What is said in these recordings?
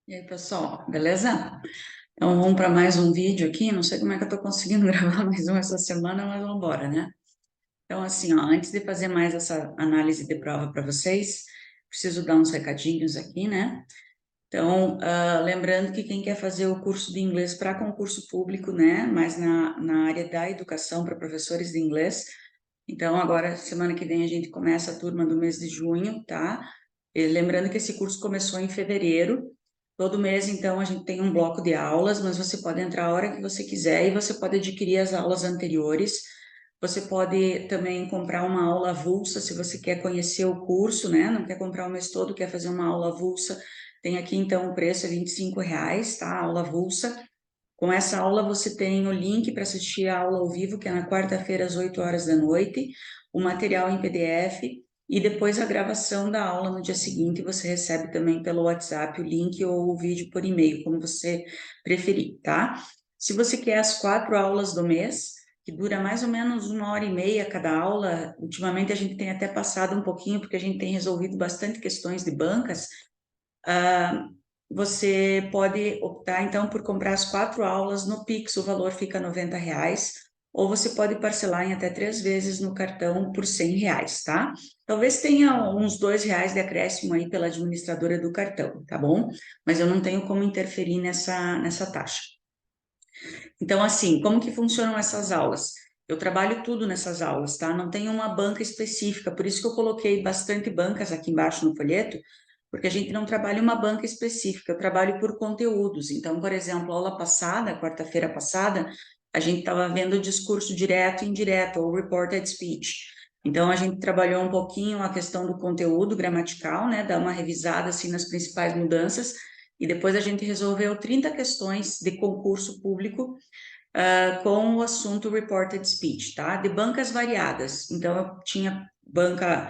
E aí, pessoal, beleza? Então, vamos para mais um vídeo aqui. Não sei como é que eu estou conseguindo gravar mais um essa semana, mas vamos embora, né? Então, assim, ó, antes de fazer mais essa análise de prova para vocês, preciso dar uns recadinhos aqui, né? Então, lembrando que quem quer fazer o curso de inglês para concurso público, né, mas na área da educação para professores de inglês, então agora, semana que vem, a gente começa a turma do mês de junho, tá? E lembrando que esse curso começou em fevereiro. Todo mês, então, a gente tem um bloco de aulas, mas você pode entrar a hora que você quiser e você pode adquirir as aulas anteriores. Você pode também comprar uma aula avulsa se você quer conhecer o curso, né? Não quer comprar o mês todo, quer fazer uma aula avulsa. Tem aqui, então, o preço é R$ 25, tá? A aula avulsa. Com essa aula, você tem o link para assistir a aula ao vivo, que é na quarta-feira, às 8 horas da noite, o material em PDF e depois a gravação da aula no dia seguinte. Você recebe também pelo WhatsApp o link ou o vídeo por e-mail, como você preferir, tá? Se você quer as 4 aulas do mês, que dura mais ou menos 1 hora e meia cada aula, ultimamente a gente tem até passado um pouquinho, porque a gente tem resolvido bastante questões de bancas. Você pode optar, então, por comprar as 4 aulas no Pix, o valor fica R$ 90, ou você pode parcelar em até 3 vezes no cartão por R$ 100, tá? Talvez tenha uns R$ 2 de acréscimo aí pela administradora do cartão, tá bom? Mas eu não tenho como interferir nessa taxa. Então, assim, como que funcionam essas aulas? Eu trabalho tudo nessas aulas, tá? Não tem uma banca específica, por isso que eu coloquei bastante bancas aqui embaixo no folheto, porque a gente não trabalha uma banca específica, eu trabalho por conteúdos. Então, por exemplo, a aula passada, quarta-feira passada, a gente estava vendo o discurso direto e indireto, ou reported speech. Então, a gente trabalhou um pouquinho a questão do conteúdo gramatical, né? Dar uma revisada, assim, nas principais mudanças, e depois a gente resolveu 30 questões de concurso público com o assunto reported speech, tá? De bancas variadas. Então, eu tinha banca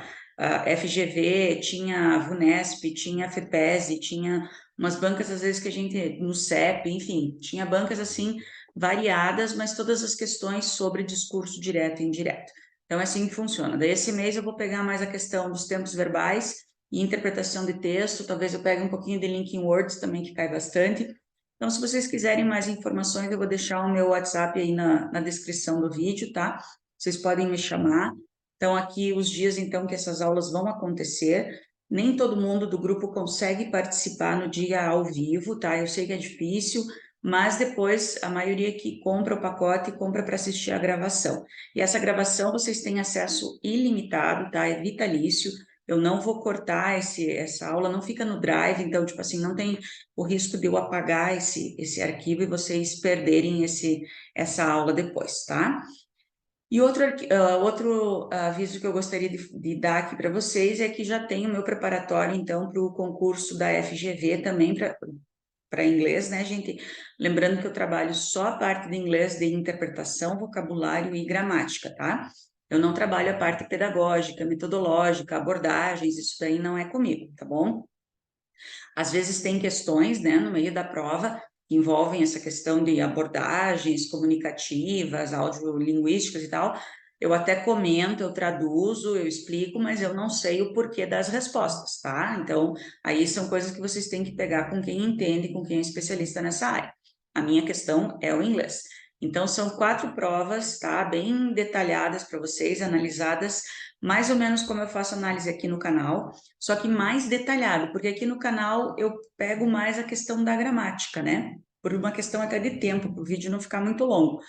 FGV, tinha VUNESP, tinha FEPESE, tinha umas bancas, às vezes, que a gente, no CEP, enfim, tinha bancas, assim, variadas, mas todas as questões sobre discurso direto e indireto. Então, é assim que funciona. Daí, esse mês, eu vou pegar mais a questão dos tempos verbais e interpretação de texto, talvez eu pegue um pouquinho de linking words também, que cai bastante. Então, se vocês quiserem mais informações, eu vou deixar o meu WhatsApp aí na descrição do vídeo, tá? Vocês podem me chamar. Então, aqui os dias, então, que essas aulas vão acontecer. Nem todo mundo do grupo consegue participar no dia ao vivo, tá? Eu sei que é difícil, mas depois a maioria que compra o pacote compra para assistir a gravação. E essa gravação vocês têm acesso ilimitado, tá? É vitalício. Eu não vou cortar essa aula, não fica no Drive, então, tipo assim, não tem o risco de eu apagar esse arquivo e vocês perderem essa aula depois, tá? E outro aviso que eu gostaria de dar aqui para vocês é que já tem o meu preparatório, então, para o concurso da FGV também, para inglês, né, gente? Lembrando que eu trabalho só a parte de inglês de interpretação, vocabulário e gramática, tá? Eu não trabalho a parte pedagógica, metodológica, abordagens, isso daí não é comigo, tá bom? Às vezes tem questões, né, no meio da prova que envolvem essa questão de abordagens comunicativas, audiolinguísticas e tal. Eu até comento, eu traduzo, eu explico, mas eu não sei o porquê das respostas, tá? Então, aí são coisas que vocês têm que pegar com quem entende, com quem é especialista nessa área. A minha questão é o inglês. Então, são 4 provas, tá? Bem detalhadas para vocês, analisadas mais ou menos como eu faço análise aqui no canal, só que mais detalhado, porque aqui no canal eu pego mais a questão da gramática, né? Por uma questão até de tempo, para o vídeo não ficar muito longo.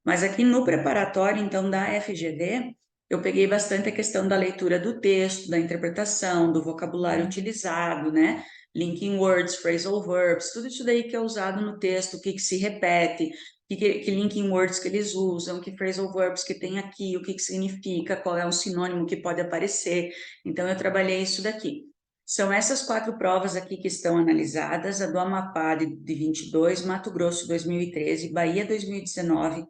Mas aqui no preparatório, então, da FGV, eu peguei bastante a questão da leitura do texto, da interpretação, do vocabulário utilizado, né? Linking words, phrasal verbs, tudo isso daí que é usado no texto, o que se repete, que linking words que eles usam, que phrasal verbs que tem aqui, o que significa, qual é um sinônimo que pode aparecer. Então, eu trabalhei isso daqui. São essas 4 provas aqui que estão analisadas, a do Amapá de 22, Mato Grosso 2013, Bahia 2019,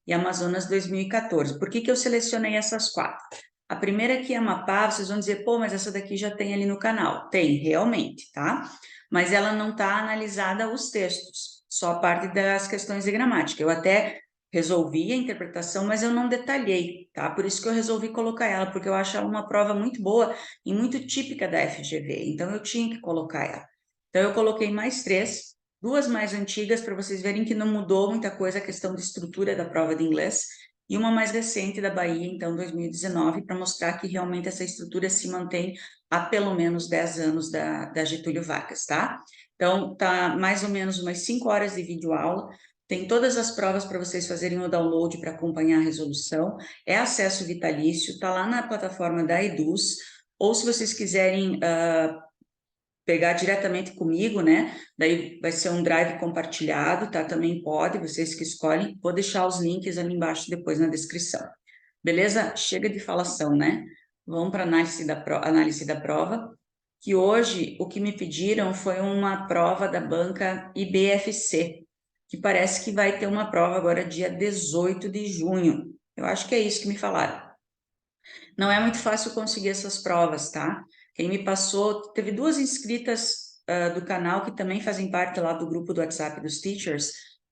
e Amazonas 2014. Por que eu selecionei essas 4? A primeira aqui é Amapá, vocês vão dizer, pô, mas essa daqui já tem ali no canal. Tem, realmente, tá? Mas ela não está analisada os textos, só a parte das questões de gramática. Eu até resolvi a interpretação, mas eu não detalhei, tá? Por isso que eu resolvi colocar ela, porque eu acho ela uma prova muito boa e muito típica da FGV, então eu tinha que colocar ela. Então, eu coloquei mais 3, 2 mais antigas, para vocês verem que não mudou muita coisa a questão de estrutura da prova de inglês, e uma mais recente da Bahia, então, 2019, para mostrar que realmente essa estrutura se mantém há pelo menos 10 anos da Getúlio Vargas, tá? Então, tá mais ou menos umas 5 horas de videoaula, tem todas as provas para vocês fazerem o download para acompanhar a resolução, é acesso vitalício, tá lá na plataforma da Eduz, ou se vocês quiserem pegar diretamente comigo, né? Daí vai ser um drive compartilhado, tá? Também pode, vocês que escolhem. Vou deixar os links ali embaixo depois na descrição. Beleza? Chega de falação, né? Vamos para análise da prova, que hoje o que me pediram foi uma prova da banca IBFC, que parece que vai ter uma prova agora dia 18 de junho. Eu acho que é isso que me falaram. Não é muito fácil conseguir essas provas, tá? Quem me passou, teve 2 inscritas do canal que também fazem parte lá do grupo do WhatsApp dos teachers,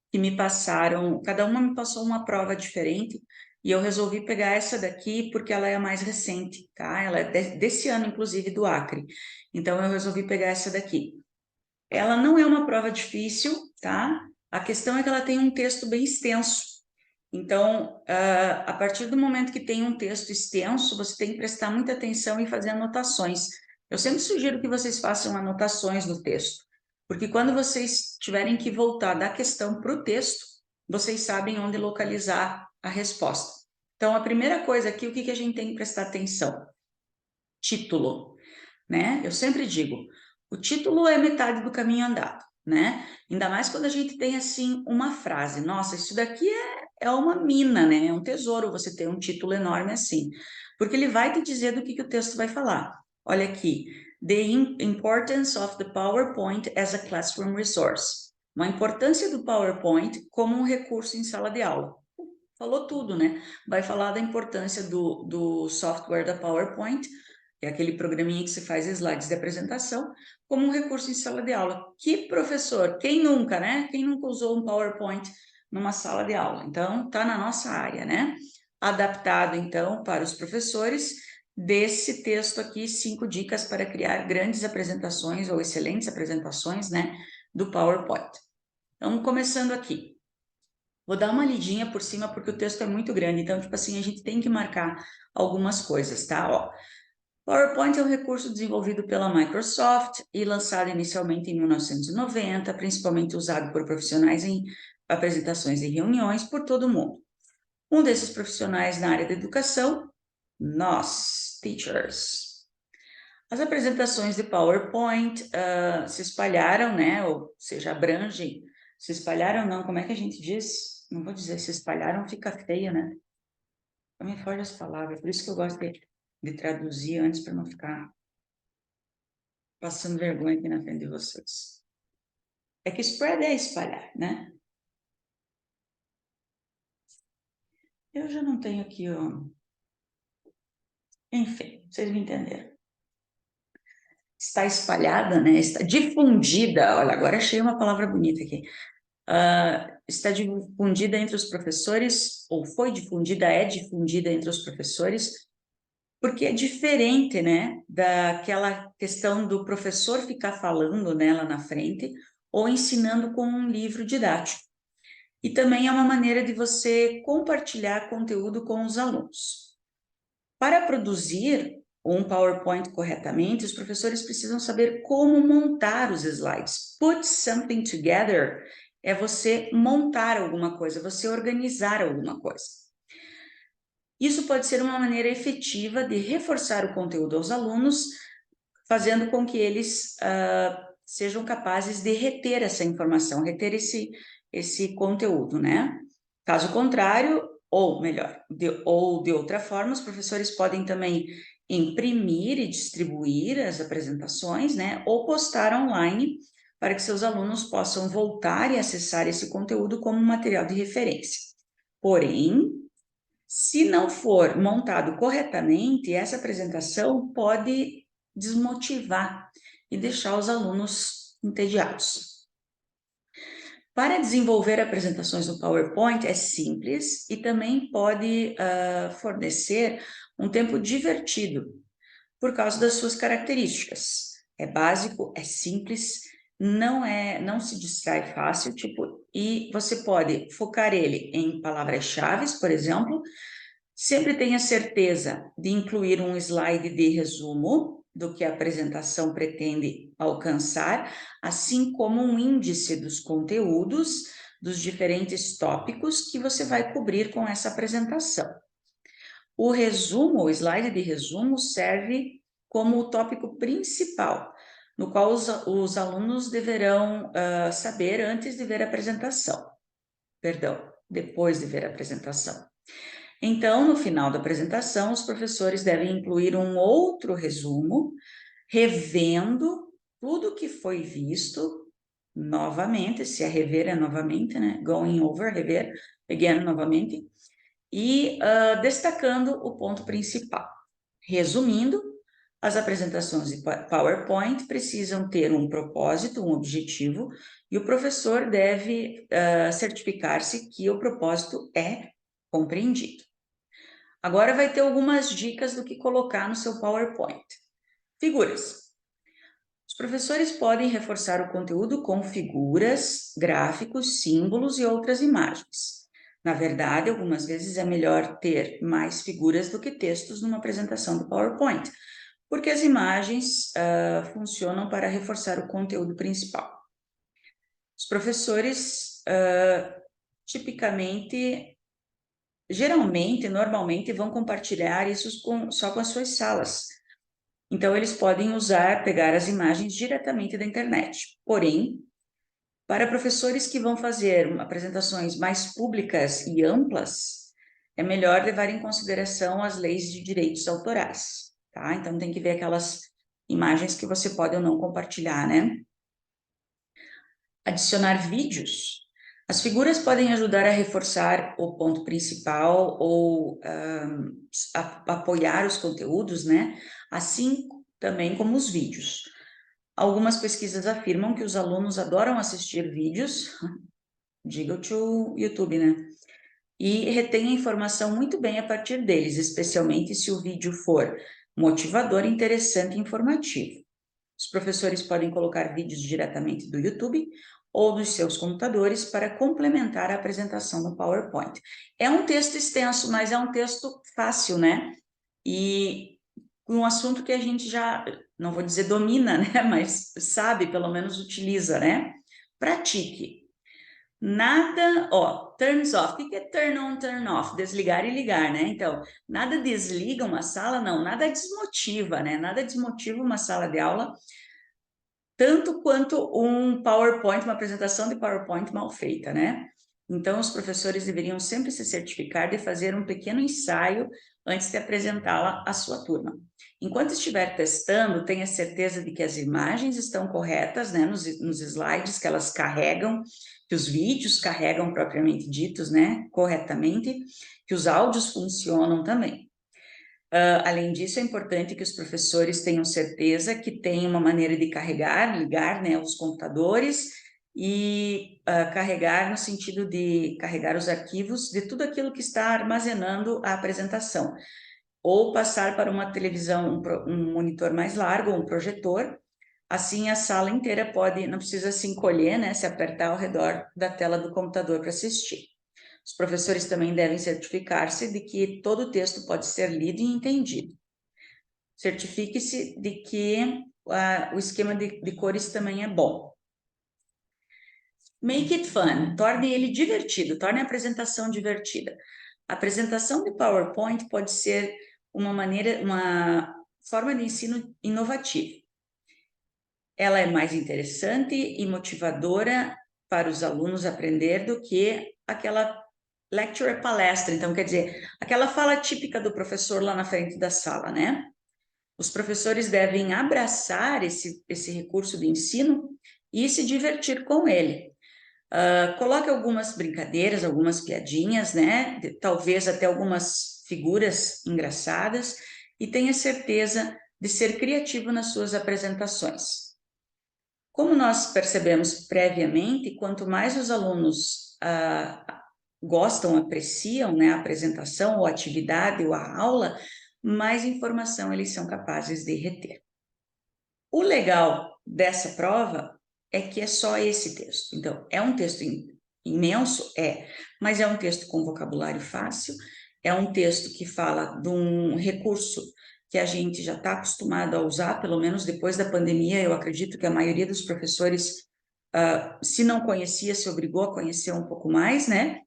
que me passaram, cada uma me passou uma prova diferente, e eu resolvi pegar essa daqui porque ela é a mais recente, tá? Ela é desse ano, inclusive, do Acre. Então, eu resolvi pegar essa daqui. Ela não é uma prova difícil, tá? A questão é que ela tem um texto bem extenso. Então, a partir do momento que tem um texto extenso, você tem que prestar muita atenção e fazer anotações. Eu sempre sugiro que vocês façam anotações no texto, porque quando vocês tiverem que voltar da questão para o texto, vocês sabem onde localizar a resposta. Então, a primeira coisa aqui, o que a gente tem que prestar atenção? Título, né? Eu sempre digo, o título é metade do caminho andado, né? Ainda mais quando a gente tem, assim, uma frase. Nossa, isso daqui é uma mina, né? É um tesouro você ter um título enorme assim. Porque ele vai te dizer do que o texto vai falar. Olha aqui. The importance of the PowerPoint as a classroom resource. Uma importância do PowerPoint como um recurso em sala de aula. Falou tudo, né? Vai falar da importância do software da PowerPoint, que é aquele programinha que se faz slides de apresentação, como um recurso em sala de aula. Que professor, quem nunca, né? Quem nunca usou um PowerPoint numa sala de aula? Então, tá na nossa área, né? Adaptado, então, para os professores, desse texto aqui, 5 dicas para criar grandes apresentações ou excelentes apresentações, né? Do PowerPoint. Então, começando aqui. Vou dar uma lidinha por cima porque o texto é muito grande, então, tipo assim, a gente tem que marcar algumas coisas, tá? Ó, PowerPoint é um recurso desenvolvido pela Microsoft e lançado inicialmente em 1990, principalmente usado por profissionais em apresentações e reuniões por todo o mundo. Um desses profissionais na área da educação, nós, teachers. As apresentações de PowerPoint se espalharam, né? Ou seja, abrangem. Se espalharam, não, como é que a gente diz? Não vou dizer se espalharam, fica feio, né? Também foge as palavras, por isso que eu gosto de traduzir antes para não ficar passando vergonha aqui na frente de vocês. É que spread é espalhar, né? Eu já não tenho aqui, ó. Enfim, vocês me entenderam. Está espalhada, né? Está difundida. Olha, agora achei uma palavra bonita aqui. Está difundida entre os professores, ou foi difundida, é difundida entre os professores, porque é diferente, né, daquela questão do professor ficar falando nela na frente ou ensinando com um livro didático. E também é uma maneira de você compartilhar conteúdo com os alunos. Para produzir um PowerPoint corretamente, os professores precisam saber como montar os slides. Put something together é você montar alguma coisa, você organizar alguma coisa. Isso pode ser uma maneira efetiva de reforçar o conteúdo aos alunos, fazendo com que eles sejam capazes de reter essa informação, reter esse conteúdo, né? Caso contrário, ou melhor, ou de outra forma, os professores podem também imprimir e distribuir as apresentações, né? Ou postar online para que seus alunos possam voltar e acessar esse conteúdo como material de referência. Porém, se não for montado corretamente, essa apresentação pode desmotivar e deixar os alunos entediados. Para desenvolver apresentações no PowerPoint é simples e também pode fornecer um tempo divertido por causa das suas características. É básico, é simples, não se distrai fácil, tipo, e você pode focar ele em palavras-chave, por exemplo. Sempre tenha certeza de incluir um slide de resumo do que a apresentação pretende alcançar, assim como um índice dos conteúdos dos diferentes tópicos que você vai cobrir com essa apresentação. O resumo, o slide de resumo, serve como o tópico principal, no qual os alunos deverão saber antes de ver a apresentação. Perdão, depois de ver a apresentação. Então, no final da apresentação, os professores devem incluir um outro resumo, revendo tudo que foi visto novamente, se é rever é novamente, né? Going over, rever, again, novamente, e destacando o ponto principal. Resumindo, as apresentações de PowerPoint precisam ter um propósito, um objetivo, e o professor deve certificar-se que o propósito é compreendido. Agora vai ter algumas dicas do que colocar no seu PowerPoint. Figuras. Os professores podem reforçar o conteúdo com figuras, gráficos, símbolos e outras imagens. Na verdade, algumas vezes é melhor ter mais figuras do que textos numa apresentação do PowerPoint, porque as imagens funcionam para reforçar o conteúdo principal. Os professores, normalmente vão compartilhar isso só com as suas salas. Então, eles podem pegar as imagens diretamente da internet. Porém, para professores que vão fazer apresentações mais públicas e amplas, é melhor levar em consideração as leis de direitos autorais, tá? Então, tem que ver aquelas imagens que você pode ou não compartilhar, né? Adicionar vídeos. As figuras podem ajudar a reforçar o ponto principal ou apoiar os conteúdos, né? Assim também como os vídeos. Algumas pesquisas afirmam que os alunos adoram assistir vídeos, diga o YouTube, né? E retêm a informação muito bem a partir deles, especialmente se o vídeo for motivador, interessante e informativo. Os professores podem colocar vídeos diretamente do YouTube ou dos seus computadores para complementar a apresentação no PowerPoint. É um texto extenso, mas é um texto fácil, né? E um assunto que a gente já, não vou dizer domina, né? Mas sabe, pelo menos utiliza, né? Pratique. Nada, turns off. O que é turn on, turn off? Desligar e ligar, né? Então, nada desliga uma sala, não. Nada desmotiva, né? Nada desmotiva uma sala de aula, tanto quanto um PowerPoint, uma apresentação de PowerPoint mal feita, né? Então, os professores deveriam sempre se certificar de fazer um pequeno ensaio antes de apresentá-la à sua turma. Enquanto estiver testando, tenha certeza de que as imagens estão corretas, né, nos slides que elas carregam, que os vídeos carregam propriamente ditos, né, corretamente, que os áudios funcionam também. Além disso, é importante que os professores tenham certeza que tem uma maneira de carregar, ligar, né, os computadores e carregar no sentido de carregar os arquivos de tudo aquilo que está armazenando a apresentação, ou passar para uma televisão, um monitor mais largo, um projetor. Assim, a sala inteira não precisa se encolher, né, se apertar ao redor da tela do computador para assistir. Os professores também devem certificar-se de que todo o texto pode ser lido e entendido. Certifique-se de que o esquema de cores também é bom. Make it fun, torne ele divertido, torne a apresentação divertida. A apresentação de PowerPoint pode ser uma forma de ensino inovativa. Ela é mais interessante e motivadora para os alunos aprender do que aquela lecture palestra. Então, quer dizer, aquela fala típica do professor lá na frente da sala, né? Os professores devem abraçar esse recurso de ensino e se divertir com ele. Coloque algumas brincadeiras, algumas piadinhas, né? Talvez até algumas figuras engraçadas e tenha certeza de ser criativo nas suas apresentações. Como nós percebemos previamente, quanto mais os alunos gostam, apreciam, né, a apresentação ou a atividade ou a aula, mais informação eles são capazes de reter. O legal dessa prova é que é só esse texto. Então, é um texto imenso? É, mas é um texto com vocabulário fácil, é um texto que fala de um recurso que a gente já está acostumado a usar, pelo menos depois da pandemia, eu acredito que a maioria dos professores, se não conhecia, se obrigou a conhecer um pouco mais, né?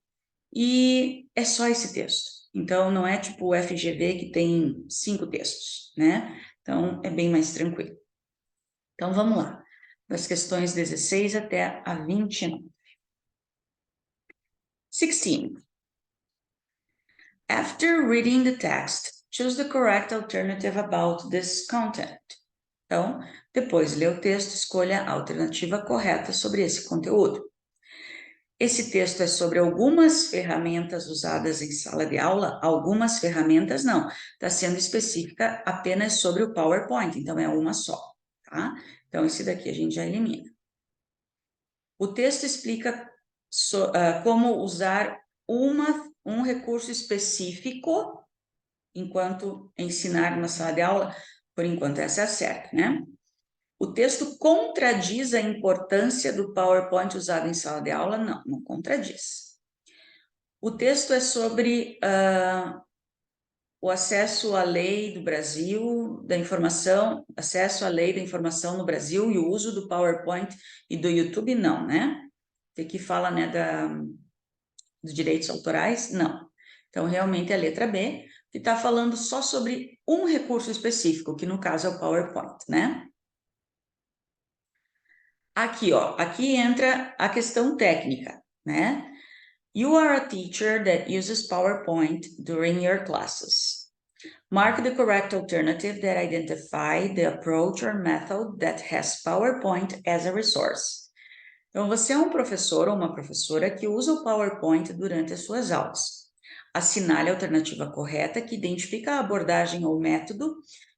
E é só esse texto. Então, não é tipo o FGV que tem 5 textos, né? Então, é bem mais tranquilo. Então, vamos lá. Das questões 16 até a 29. 16. After reading the text, choose the correct alternative about this content. Então, depois de ler o texto, escolha a alternativa correta sobre esse conteúdo. Esse texto é sobre algumas ferramentas usadas em sala de aula, algumas ferramentas não, está sendo específica apenas sobre o PowerPoint, então é uma só, tá? Então, esse daqui a gente já elimina. O texto explica como usar um recurso específico enquanto ensinar na sala de aula, por enquanto essa é a certa, né? O texto contradiz a importância do PowerPoint usado em sala de aula? Não, não contradiz. O texto é sobre o acesso à lei do Brasil, da informação, acesso à lei da informação no Brasil e o uso do PowerPoint e do YouTube? Não, né? Aqui fala, né, dos direitos autorais? Não. Então, realmente é a letra B, que está falando só sobre um recurso específico, que no caso é o PowerPoint, né? Aqui, ó, aqui entra a questão técnica, né? You are a teacher that uses PowerPoint during your classes. Mark the correct alternative that identify the approach or method that has PowerPoint as a resource. Então, você é um professor ou uma professora que usa o PowerPoint durante as suas aulas. Assinale a alternativa correta que identifica a abordagem ou método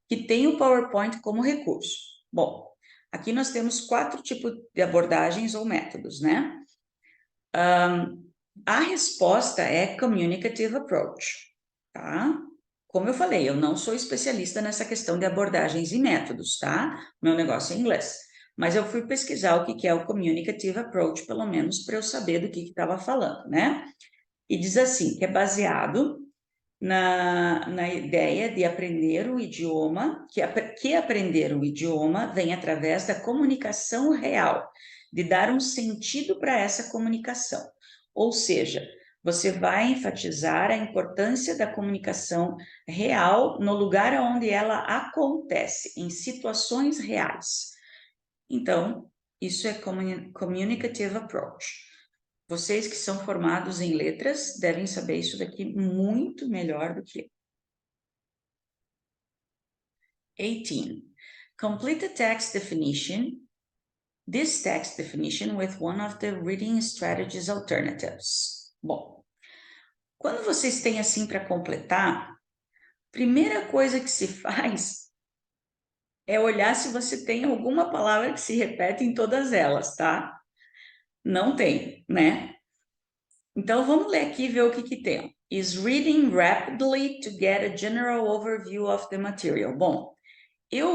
que tem o PowerPoint como recurso. Bom, aqui nós temos 4 tipos de abordagens ou métodos, né? A resposta é Communicative Approach, tá? Como eu falei, eu não sou especialista nessa questão de abordagens e métodos, tá? Meu negócio é inglês. Mas eu fui pesquisar o que é o Communicative Approach, pelo menos para eu saber do que estava falando, né? E diz assim, que é baseado na ideia de aprender o idioma, que aprender o idioma vem através da comunicação real, de dar um sentido para essa comunicação. Ou seja, você vai enfatizar a importância da comunicação real no lugar onde ela acontece, em situações reais. Então, isso é Communicative Approach. Vocês que são formados em letras devem saber isso daqui muito melhor do que eu. 18. Complete the text definition, this text definition with one of the reading strategies alternatives. Bom, quando vocês têm assim para completar, primeira coisa que se faz é olhar se você tem alguma palavra que se repete em todas elas, tá? Não tem, né? Então, vamos ler aqui e ver o que tem. Is reading rapidly to get a general overview of the material. Bom,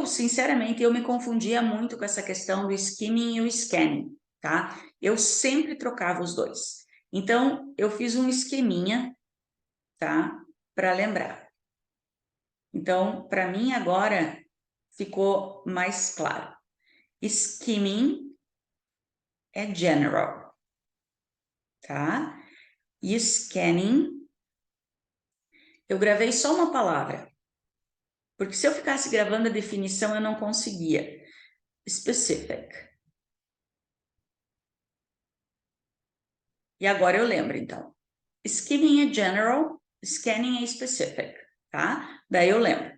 sinceramente, eu me confundia muito com essa questão do skimming e o scanning, tá? Eu sempre trocava os dois. Então, eu fiz um esqueminha, tá? Para lembrar. Então, para mim agora ficou mais claro. Skimming é general, tá? E scanning, eu gravei só uma palavra, porque se eu ficasse gravando a definição, eu não conseguia. Specific. E agora eu lembro, então. Skimming é general, scanning é specific, tá? Daí eu lembro.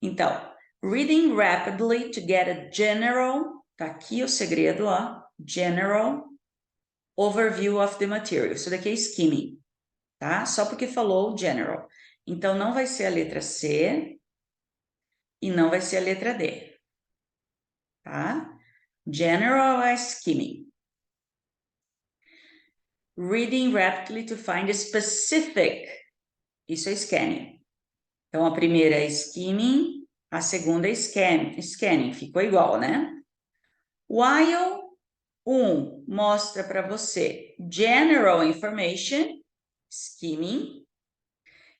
Então, reading rapidly to get a general, tá aqui o segredo, ó. General overview of the material. Isso daqui é skimming, tá? Só porque falou general. Então, não vai ser a letra C e não vai ser a letra D, tá? General é skimming. Reading rapidly to find a specific. Isso é scanning. Então, a primeira é skimming, a segunda é scanning. Ficou igual, né? While Mostra para você general information, skimming.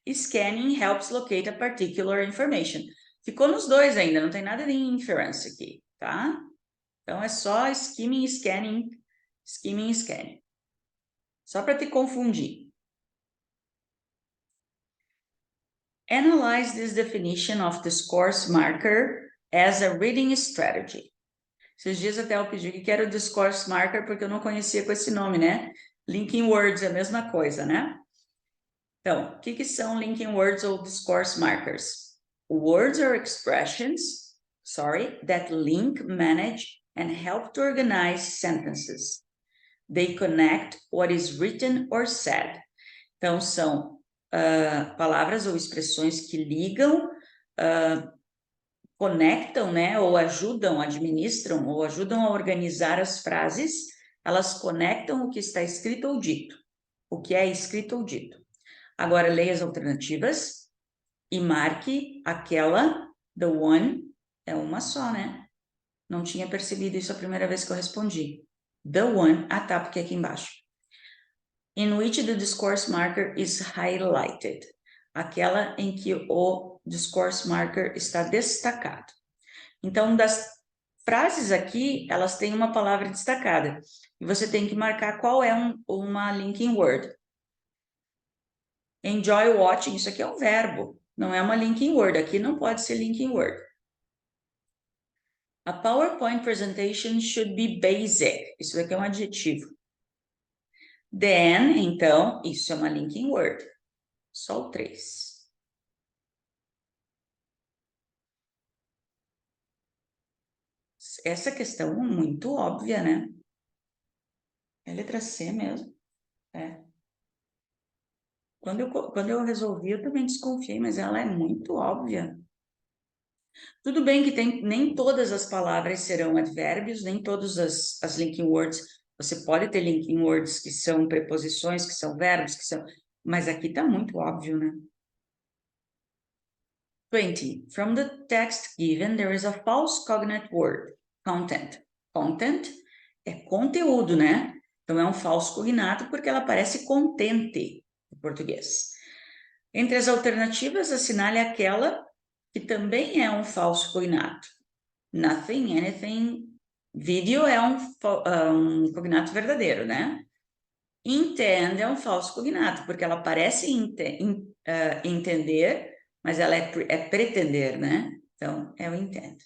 Scanning helps locate a particular information. Ficou nos dois ainda, não tem nada de inference aqui, tá? Então, é só skimming, scanning, skimming, scanning. Só para te confundir. Analyze this definition of discourse marker as a reading strategy. Esses dias até eu pedi que era o discourse marker porque eu não conhecia com esse nome, né? Linking words é a mesma coisa, né? Então, o que são linking words ou discourse markers? Words or expressions, that link, manage, and help to organize sentences. They connect what is written or said. Então, são palavras ou expressões que ligam, conectam, né, ou ajudam, administram, ou ajudam a organizar as frases. Elas conectam o que está escrito ou dito. O que é escrito ou dito. Agora, leia as alternativas e marque aquela, the one, é uma só, né? Não tinha percebido isso a primeira vez que eu respondi. The one, tá, porque aqui embaixo. In which the discourse marker is highlighted. Aquela em que o discourse marker está destacado. Então, das frases aqui, elas têm uma palavra destacada. E você tem que marcar qual é uma linking word. Enjoy watching, isso aqui é um verbo, não é uma linking word. Aqui não pode ser linking word. A PowerPoint presentation should be basic. Isso daqui é um adjetivo. Then, então, isso é uma linking word. Só o 3. Essa questão é muito óbvia, né? É letra C mesmo. É. Quando eu resolvi, eu também desconfiei, mas ela é muito óbvia. Tudo bem que nem todas as palavras serão advérbios, nem todas as linking words. Você pode ter linking words que são preposições, que são verbos, que são... Mas aqui está muito óbvio, né? 20. From the text given, there is a false cognate word. Content. Content é conteúdo, né? Então, é um falso cognato porque ela parece contente em português. Entre as alternativas, assinale aquela que também é um falso cognato. Nothing, anything. Vídeo é um cognato verdadeiro, né? Intend é um falso cognato, porque ela parece entender, mas ela é pretender, né? Então, é o intend.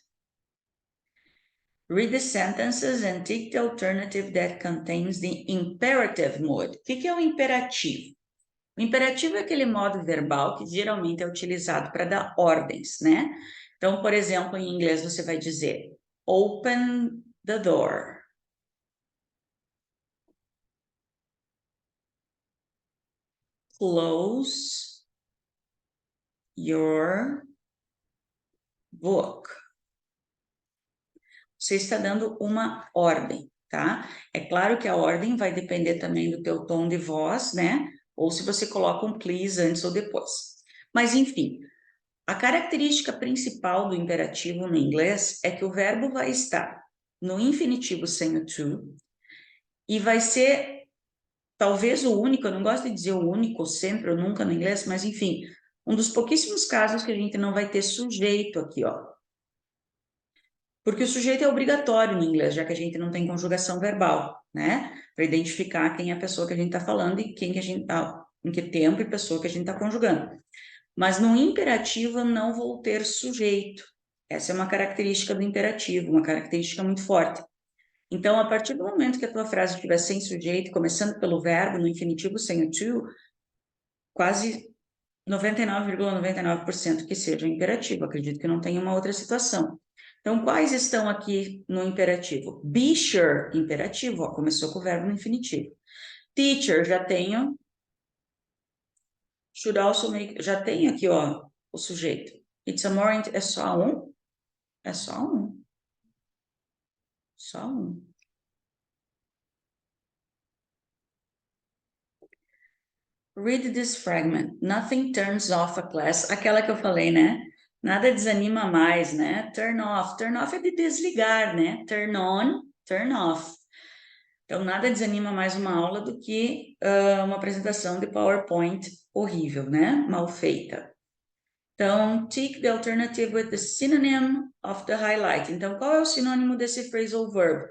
Read the sentences and tick the alternative that contains the imperative mode. O que é o imperativo? O imperativo é aquele modo verbal que geralmente é utilizado para dar ordens, né? Então, por exemplo, em inglês você vai dizer open the door. Close your book. Você está dando uma ordem, tá? É claro que a ordem vai depender também do teu tom de voz, né? Ou se você coloca um please antes ou depois. Mas, enfim, a característica principal do imperativo no inglês é que o verbo vai estar no infinitivo sem o to e vai ser talvez o único, eu não gosto de dizer o único, sempre ou nunca no inglês, mas enfim, um dos pouquíssimos casos que a gente não vai ter sujeito aqui, ó. Porque o sujeito é obrigatório no inglês, já que a gente não tem conjugação verbal, né? Para identificar quem é a pessoa que a gente está falando e quem que a gente tá, em que tempo e pessoa que a gente está conjugando. Mas no imperativo eu não vou ter sujeito. Essa é uma característica do imperativo, uma característica muito forte. Então, a partir do momento que a tua frase estiver sem sujeito, começando pelo verbo, no infinitivo sem o to, quase 99,99% que seja imperativo. Acredito que não tenha uma outra situação. Então, quais estão aqui no imperativo? Be sure, imperativo, ó, começou com o verbo no infinitivo. Teacher, já tenho. Should also make, já tenho aqui, ó, o sujeito. It's a more, é só um? É só um. Só um. Read this fragment. Nothing turns off a class. Aquela que eu falei, né? Nada desanima mais, né? Turn off. Turn off é de desligar, né? Turn on, turn off. Então, nada desanima mais uma aula do que uma apresentação de PowerPoint horrível, né? Mal feita. Então, tick the alternative with the synonym of the highlight. Então, qual é o sinônimo desse phrasal verb?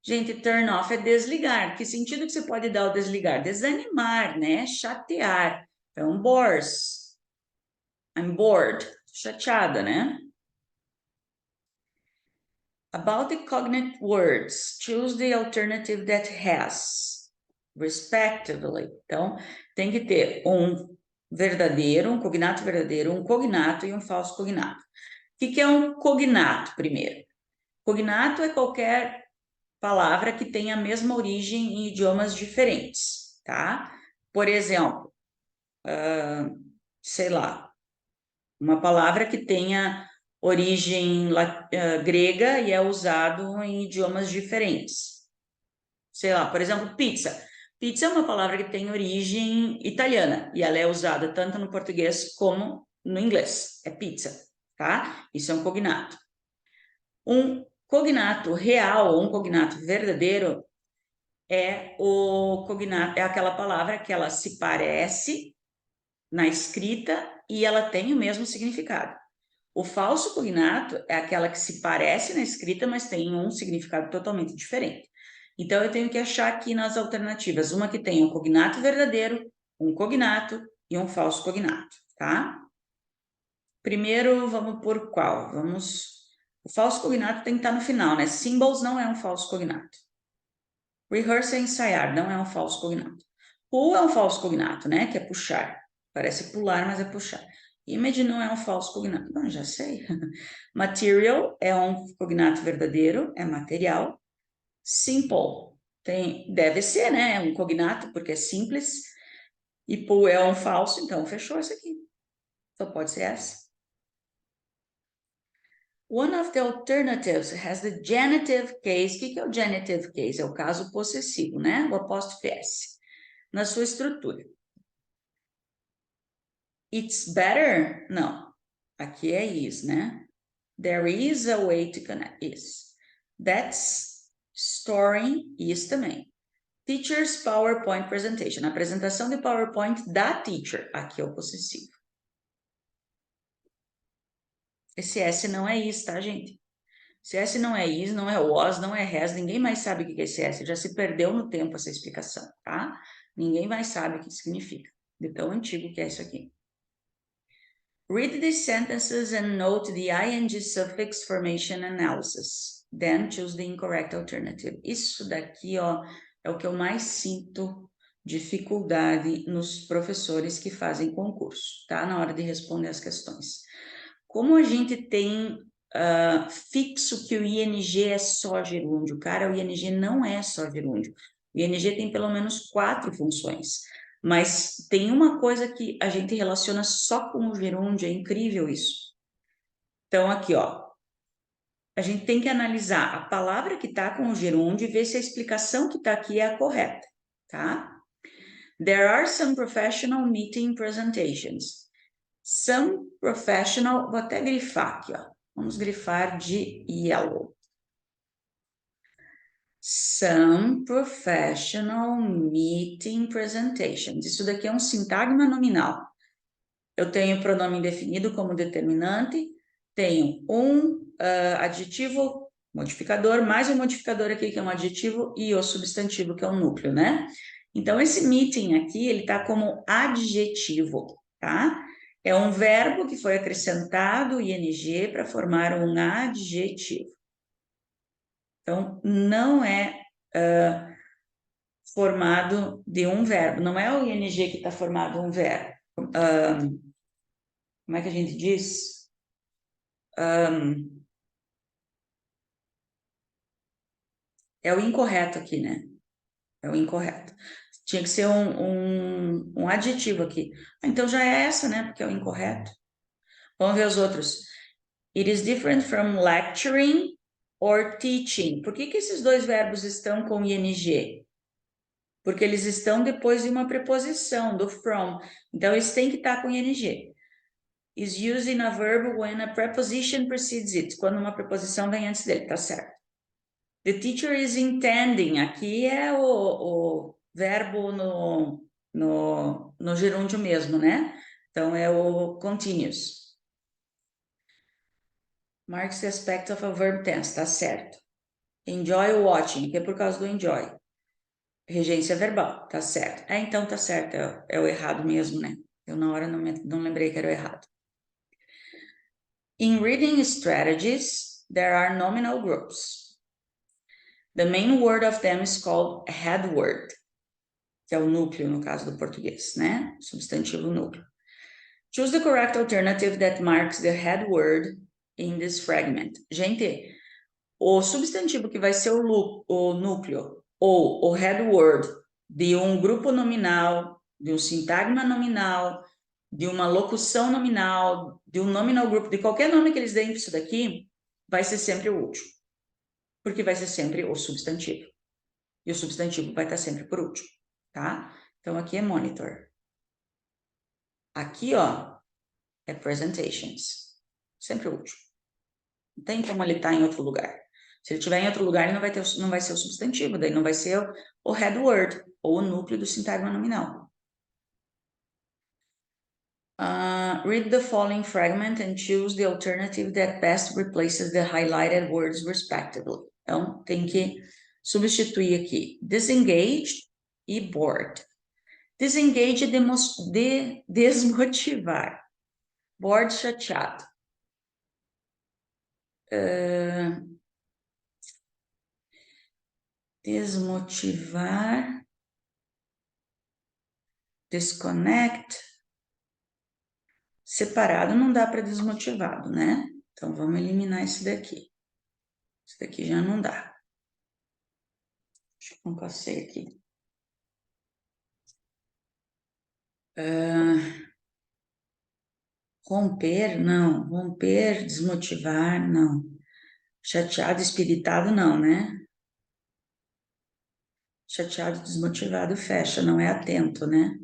Gente, turn off é desligar. Que sentido que você pode dar o desligar? Desanimar, né? Chatear. Então, bores. I'm bored. Chateada, né? About the cognate words, choose the alternative that has, respectively. Então, tem que ter um verdadeiro, um cognato verdadeiro, um cognato e um falso cognato. O que é um cognato, primeiro? Cognato é qualquer palavra que tenha a mesma origem em idiomas diferentes, tá? Por exemplo, sei lá, uma palavra que tenha origem grega e é usado em idiomas diferentes. Sei lá, por exemplo, pizza. Pizza é uma palavra que tem origem italiana e ela é usada tanto no português como no inglês. É pizza, tá? Isso é um cognato. Um cognato real ou um cognato verdadeiro é o cognato, é aquela palavra que ela se parece na escrita e ela tem o mesmo significado. O falso cognato é aquela que se parece na escrita, mas tem um significado totalmente diferente. Então, eu tenho que achar aqui nas alternativas uma que tenha um cognato verdadeiro, um cognato e um falso cognato, tá? Primeiro, vamos por qual? O falso cognato tem que estar no final, né? Symbols não é um falso cognato. Rehearse é ensaiar, não é um falso cognato. Pull é um falso cognato, né? Que é puxar. Parece pular, mas é puxar. Image não é um falso cognato. Bom, já sei. Material é um cognato verdadeiro, é material. Simple deve ser, né? É um cognato, porque é simples. E pull é um falso, então fechou isso aqui. Só pode ser essa. One of the alternatives has the genitive case. O que é o genitive case? É o caso possessivo, né? O apóstrofe S. Na sua estrutura. It's better? Não. Aqui é is, né? There is a way to connect. Is. That's storing. Is também. Teacher's PowerPoint presentation. A apresentação de PowerPoint da teacher. Aqui é o possessivo. Esse S não é is, tá, gente? Se S não é is, não é was, não é has, ninguém mais sabe o que é esse S. Já se perdeu no tempo essa explicação, tá? Ninguém mais sabe o que significa. De tão antigo que é isso aqui. Read these sentences and note the ing suffix formation analysis. Then choose the incorrect alternative. Isso daqui, ó, é o que eu mais sinto dificuldade nos professores que fazem concurso, tá? Na hora de responder as questões. Como a gente tem fixo que o ING é só gerúndio, cara, o ING não é só gerúndio. O ING tem pelo menos 4 funções. Mas tem uma coisa que a gente relaciona só com o gerúndio, é incrível isso. Então, aqui, ó, a gente tem que analisar a palavra que está com o gerúndio e ver se a explicação que está aqui é a correta, tá? There are some professional meeting presentations. Some professional, vou até grifar aqui, ó. Vamos grifar de yellow. Some professional meeting presentations. Isso daqui é um sintagma nominal. Eu tenho pronome indefinido como determinante, tenho um adjetivo modificador, mais um modificador aqui que é um adjetivo e o substantivo que é um núcleo, né? Então, esse meeting aqui, ele tá como adjetivo, tá? É um verbo que foi acrescentado, ing, para formar um adjetivo. Então, não é formado de um verbo, não é o ing que está formado um verbo. Como é que a gente diz? É o incorreto aqui, né? É o incorreto. Tinha que ser um adjetivo aqui. Então já é essa, né? Porque é o incorreto. Vamos ver os outros. It is different from lecturing or teaching. Por que esses dois verbos estão com ing? Porque eles estão depois de uma preposição, do from. Então, eles têm que estar com ing. Is using a verb when a preposition precedes it. Quando uma preposição vem antes dele, tá certo? The teacher is intending. Aqui é o verbo no gerúndio mesmo, né? Então, é o continuous. Marks the aspect of a verb tense, tá certo. Enjoy watching, que é por causa do enjoy. Regência verbal, tá certo. Então tá certo, é o errado mesmo, né? Eu na hora não lembrei que era o errado. In reading strategies, there are nominal groups. The main word of them is called head word, que é o núcleo no caso do português, né? Substantivo núcleo. Choose the correct alternative that marks the head word in this fragment. Gente, o substantivo que vai ser o núcleo ou o head word de um grupo nominal, de um sintagma nominal, de uma locução nominal, de um nominal group, de qualquer nome que eles deem para isso daqui, vai ser sempre o último. Porque vai ser sempre o substantivo. E o substantivo vai estar sempre por último, tá? Então, aqui é monitor. Aqui, ó, é presentations. Sempre o último. Não tem como ele estar em outro lugar. Se ele estiver em outro lugar, ele não vai ser o substantivo, daí não vai ser o head word, ou o núcleo do sintagma nominal. Read the following fragment and choose the alternative that best replaces the highlighted words respectively. Então, tem que substituir aqui. Disengaged e bored. Disengage é desmotivar. Bored, chateado. Desmotivar. Disconnect. Separado não dá para desmotivado, né? Então, vamos eliminar esse daqui. Esse daqui já não dá. Deixa eu compassei aqui. Romper, não. Romper, desmotivar, não. Chateado, espiritado, não, né? Chateado, desmotivado, fecha, não é atento, né?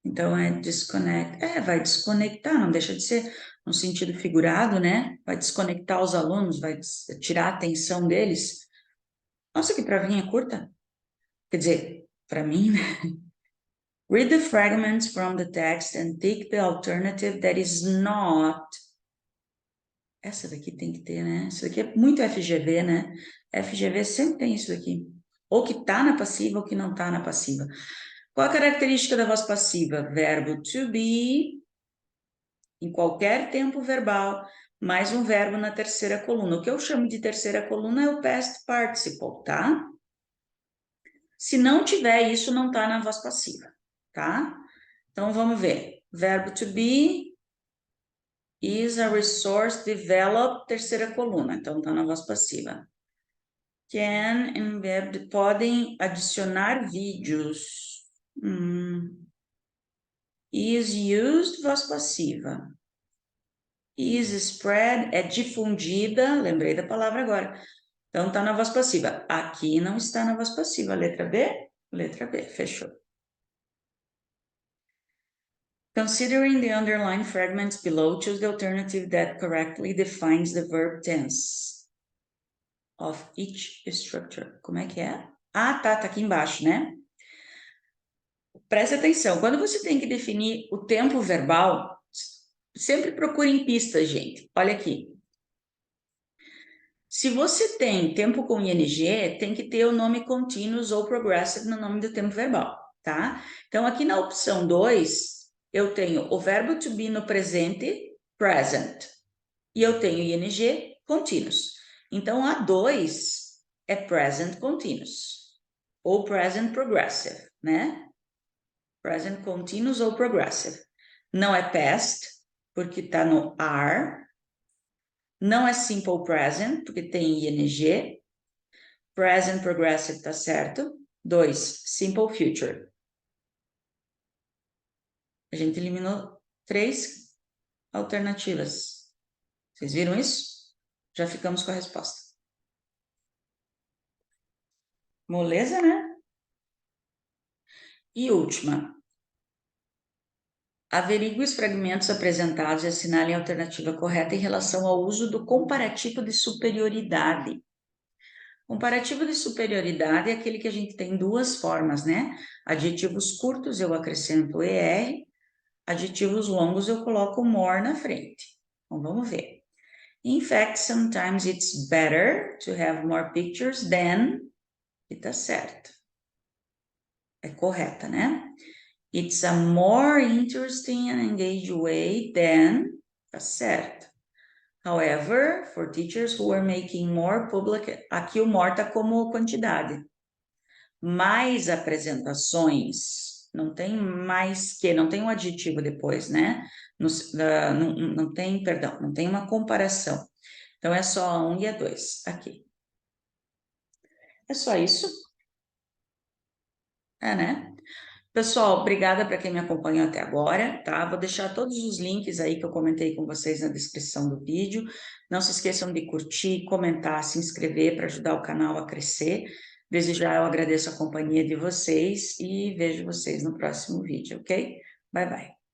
Então, é desconecta. Vai desconectar, não deixa de ser no sentido figurado, né? Vai desconectar os alunos, vai tirar a atenção deles. Nossa, que pravinha curta. Quer dizer, para mim, né? Read the fragments from the text and take the alternative that is not. Essa daqui tem que ter, né? Isso daqui é muito FGV, né? FGV sempre tem isso daqui. Ou que tá na passiva ou que não tá na passiva. Qual a característica da voz passiva? Verbo to be, em qualquer tempo verbal, mais um verbo na terceira coluna. O que eu chamo de terceira coluna é o past participle, tá? Se não tiver isso, não tá na voz passiva, tá? Então, vamos ver. Verbo to be is a resource developed, terceira coluna. Então, tá na voz passiva. Can embed, podem adicionar vídeos. Is used, voz passiva. Is spread, é difundida, lembrei da palavra agora. Então, tá na voz passiva. Aqui não está na voz passiva. Letra B? Letra B, fechou. Considering the underlined fragments below, choose the alternative that correctly defines the verb tense of each structure. Como é que é? Tá aqui embaixo, né? Preste atenção, quando você tem que definir o tempo verbal, sempre procure em pistas, gente. Olha aqui. Se você tem tempo com ing, tem que ter o nome continuous ou progressive no nome do tempo verbal, tá? Então, aqui na opção 2, eu tenho o verbo to be no presente, present. E eu tenho ing, continuous. Então, a 2 é present continuous. Ou present progressive, né? Present continuous ou progressive. Não é past, porque está no are. Não é simple present, porque tem ing. Present progressive tá certo. 2, simple future. A gente eliminou 3 alternativas. Vocês viram isso? Já ficamos com a resposta. Moleza, né? E última. Averigue os fragmentos apresentados e assinale a alternativa correta em relação ao uso do comparativo de superioridade. Comparativo de superioridade é aquele que a gente tem duas formas, né? Adjetivos curtos eu acrescento ER, adjetivos longos eu coloco more na frente. Então, vamos ver. In fact, sometimes it's better to have more pictures than... E tá certo. É correta, né? It's a more interesting and engaged way than... Tá certo. However, for teachers who are making more public... Aqui o more tá como quantidade. Mais apresentações. Não tem mais que, não tem um adjetivo depois, né? Não tem, perdão, não tem uma comparação. Então, é só a 1 e a 2 aqui. É só isso? É, né? Pessoal, obrigada para quem me acompanhou até agora, tá? Vou deixar todos os links aí que eu comentei com vocês na descrição do vídeo. Não se esqueçam de curtir, comentar, se inscrever para ajudar o canal a crescer. Desde já eu agradeço a companhia de vocês e vejo vocês no próximo vídeo, ok? Bye, bye.